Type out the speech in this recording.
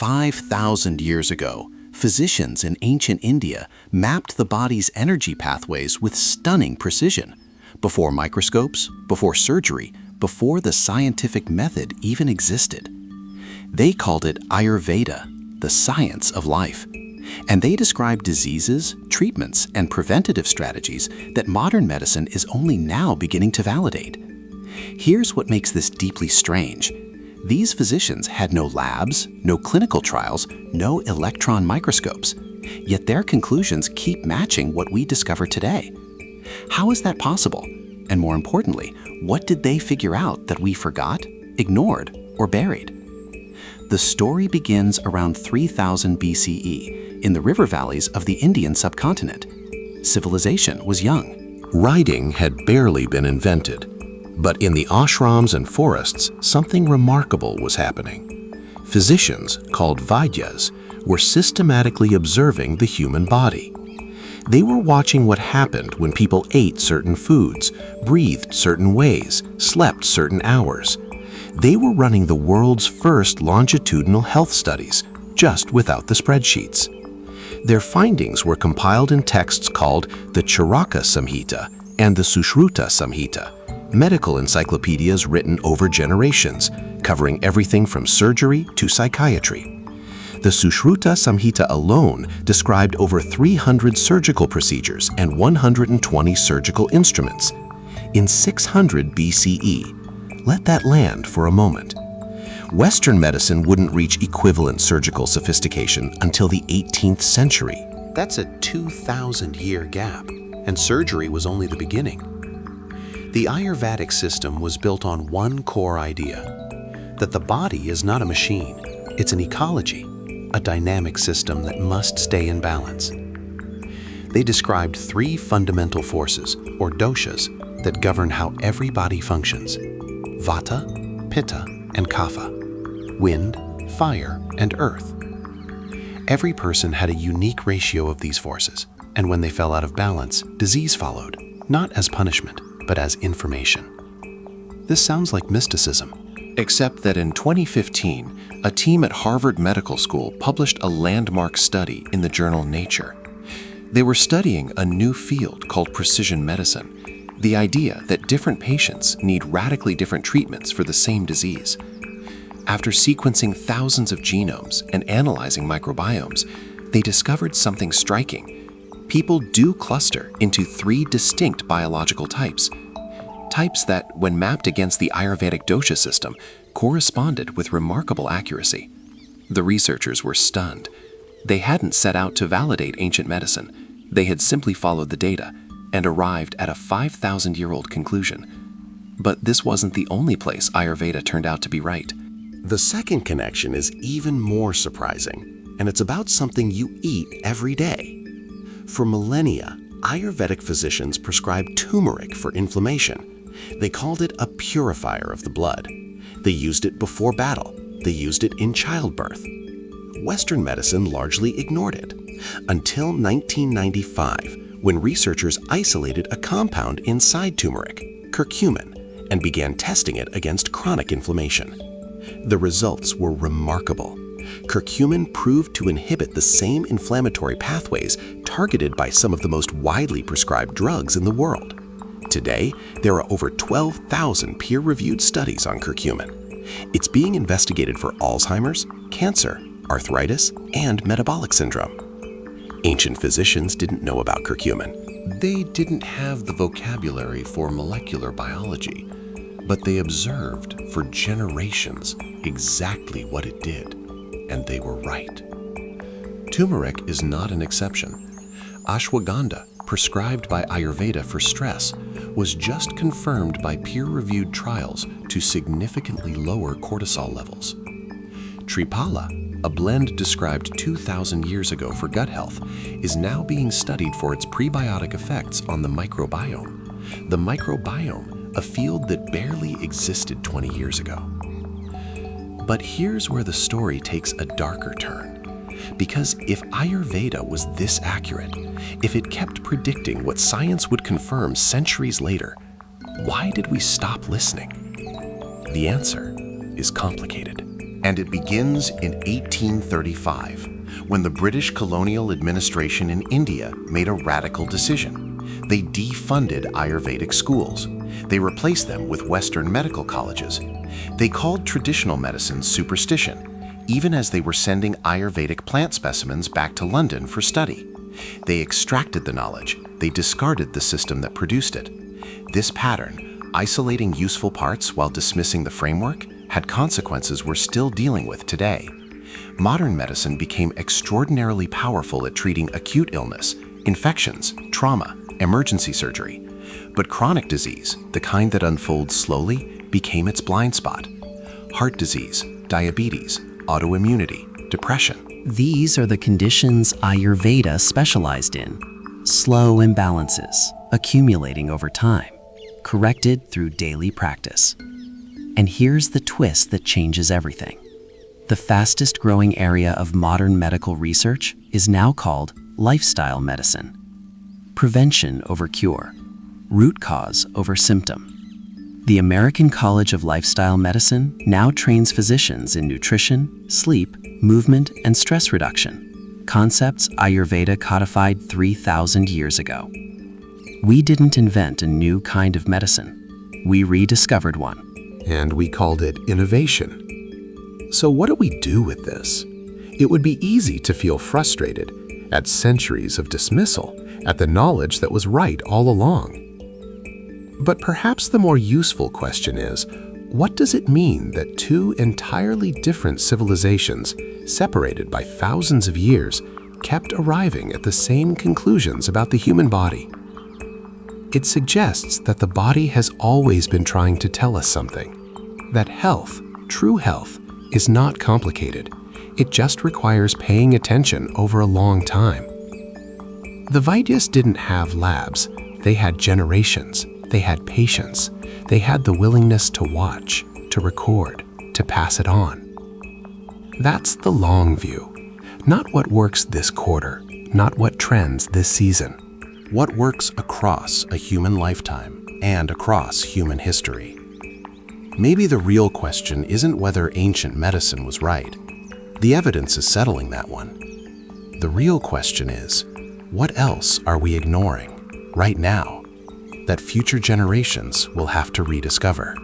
5,000 years ago, physicians in ancient India mapped the body's energy pathways with stunning precision. Before microscopes, before surgery, before the scientific method even existed. They called it Ayurveda, the science of life. And they described diseases, treatments, and preventative strategies that modern medicine is only now beginning to validate. Here's what makes this deeply strange. These physicians had no labs, no clinical trials, no electron microscopes, yet their conclusions keep matching what we discover today. How is that possible? And more importantly, what did they figure out that we forgot, ignored, or buried? The story begins around 3000 BCE in the river valleys of the Indian subcontinent. Civilization was young. Writing had barely been invented, but in the ashrams and forests, something remarkable was happening. Physicians, called Vaidyas, were systematically observing the human body. They were watching what happened when people ate certain foods, breathed certain ways, slept certain hours. They were running the world's first longitudinal health studies, just without the spreadsheets. Their findings were compiled in texts called the Charaka Samhita and the Sushruta Samhita, medical encyclopedias written over generations, covering everything from surgery to psychiatry. The Sushruta Samhita alone described over 300 surgical procedures and 120 surgical instruments. In 600 BCE, let that land for a moment. Western medicine wouldn't reach equivalent surgical sophistication until the 18th century. That's a 2,000-year gap, and surgery was only the beginning. The Ayurvedic system was built on one core idea, that the body is not a machine, it's an ecology, a dynamic system that must stay in balance. They described three fundamental forces, or doshas, that govern how every body functions: Vata, Pitta, and Kapha, wind, fire, and earth. Every person had a unique ratio of these forces, and when they fell out of balance, disease followed, not as punishment, but as information. This sounds like mysticism. Except that in 2015, a team at Harvard Medical School published a landmark study in the journal Nature. They were studying a new field called precision medicine, the idea that different patients need radically different treatments for the same disease. After sequencing thousands of genomes and analyzing microbiomes, they discovered something striking. People do cluster into three distinct biological types. Types that, when mapped against the Ayurvedic dosha system, corresponded with remarkable accuracy. The researchers were stunned. They hadn't set out to validate ancient medicine. They had simply followed the data and arrived at a 5,000-year-old conclusion. But this wasn't the only place Ayurveda turned out to be right. The second connection is even more surprising, and it's about something you eat every day. For millennia, Ayurvedic physicians prescribed turmeric for inflammation. They called it a purifier of the blood. They used it before battle. They used it in childbirth. Western medicine largely ignored it, until 1995, when researchers isolated a compound inside turmeric, curcumin, and began testing it against chronic inflammation. The results were remarkable. Curcumin proved to inhibit the same inflammatory pathways targeted by some of the most widely prescribed drugs in the world. Today, there are over 12,000 peer-reviewed studies on curcumin. It's being investigated for Alzheimer's, cancer, arthritis, and metabolic syndrome. Ancient physicians didn't know about curcumin. They didn't have the vocabulary for molecular biology, but they observed for generations exactly what it did, and they were right. Turmeric is not an exception. Ashwagandha, prescribed by Ayurveda for stress, was just confirmed by peer-reviewed trials to significantly lower cortisol levels. Triphala, a blend described 2,000 years ago for gut health, is now being studied for its prebiotic effects on the microbiome. The microbiome, a field that barely existed 20 years ago. But here's where the story takes a darker turn. Because if Ayurveda was this accurate, if it kept predicting what science would confirm centuries later, why did we stop listening? The answer is complicated. And it begins in 1835, when the British colonial administration in India made a radical decision. They defunded Ayurvedic schools. They replaced them with Western medical colleges. They called traditional medicine superstition, even as they were sending Ayurvedic plant specimens back to London for study. They extracted the knowledge. They discarded the system that produced it. This pattern, isolating useful parts while dismissing the framework, had consequences we're still dealing with today. Modern medicine became extraordinarily powerful at treating acute illness, infections, trauma, emergency surgery. But chronic disease, the kind that unfolds slowly, became its blind spot. Heart disease, diabetes, autoimmunity, depression. These are the conditions Ayurveda specialized in. Slow imbalances, accumulating over time, corrected through daily practice. And here's the twist that changes everything. The fastest growing area of modern medical research is now called lifestyle medicine. Prevention over cure, root cause over symptom. The American College of Lifestyle Medicine now trains physicians in nutrition, sleep, movement, and stress reduction, concepts Ayurveda codified 3,000 years ago. We didn't invent a new kind of medicine. We rediscovered one. And we called it innovation. So what do we do with this? It would be easy to feel frustrated at centuries of dismissal, at the knowledge that was right all along. But perhaps the more useful question is, what does it mean that two entirely different civilizations, separated by thousands of years, kept arriving at the same conclusions about the human body? It suggests that the body has always been trying to tell us something, that health, true health, is not complicated. It just requires paying attention over a long time. The Vaidyas didn't have labs. They had generations. They had patience. They had the willingness to watch, to record, to pass it on. That's the long view. Not what works this quarter, not what trends this season. What works across a human lifetime and across human history. Maybe the real question isn't whether ancient medicine was right. The evidence is settling that one. The real question is, what else are we ignoring right now that future generations will have to rediscover?